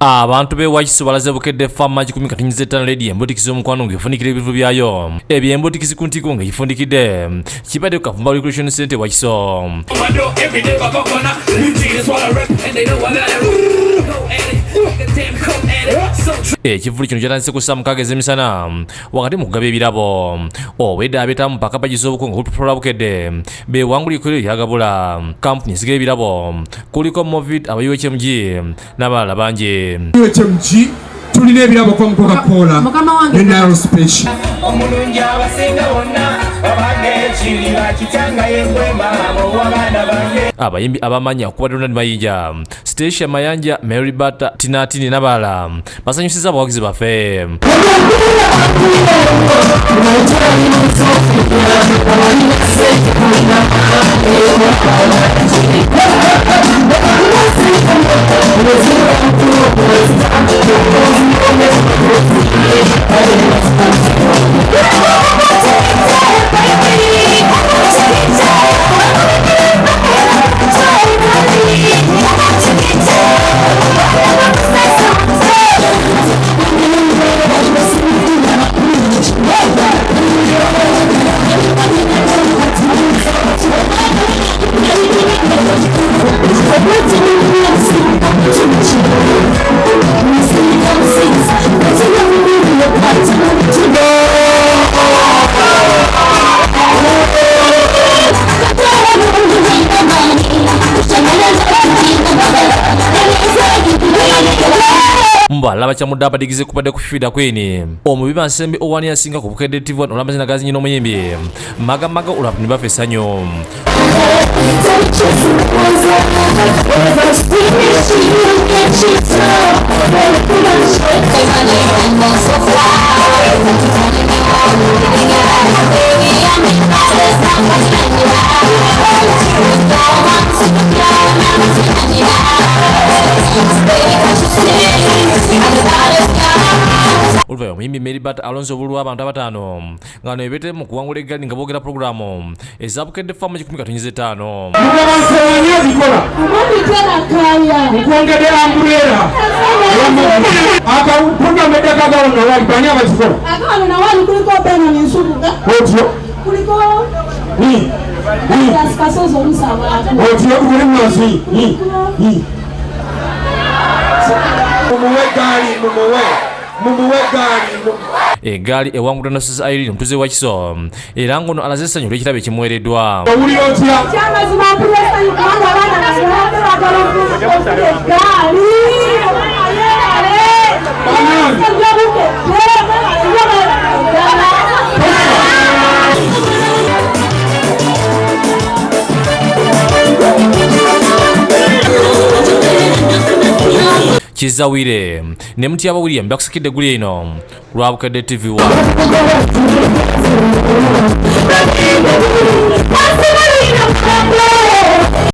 Abantu bewakiso balaze Bukedde ffamma 15 lady embutikizo omukwano ng'efunikira ebivu byayo ebyo embutikizi ku ntikko ng'egifundikidde kibadde ku Kafumba Recreation Center wakiso ekivuli kino kyatandise kussa mukaaga ez'emisana wakati mu kugaba ebirabo obwedde abeetamu mpaka bagize obukungu okututola Bukedde bewanguliko ebyagabula kampuni esiga ebirabo kuliko Movid aba UHMG n'abalala bangi UHMG tulina ebirabo kwa Coca-Cola ne Nile Special omulungi abasinga bonna abagekirira kitanga yengwema obw'abaana bange abayimbi abamanya okuba Donald Mayinja Station Mayanja Mary Bata Tinatini n'abalala basanyusiza abawagizi baffe mbalaba kyamudde abadigize kubadde kufifida kwini omubiba nsembi owani yasinga ku Bukedde TV olw'amazina gazi nyina omuyimbi magamaga olwapuni bafe essanyu Ulva omuyimbi Mary Bata alonze obululu abantu abatano nga no ebete mu kuwangula eggali nga boogera programu eza Bukedde ffamma 15 mukwongedde ambulera akaprogramu eddaka gawona wali bani abazikola akawano nawali kuliko beno nensubuga otyo kuliko kasozo omusaba otyo kuli mwazi mumuwe gali egaali ewangula Noses Irene omutuze wakiso era ngono alaze essanyu olw'ekirabo ekimuweereddwa owulira otya kyamazima mpulesa kubanga abaana bagala egaali Kizawire ne Mutyaba William bakusikidde guli eno lwa Bukedde TV 1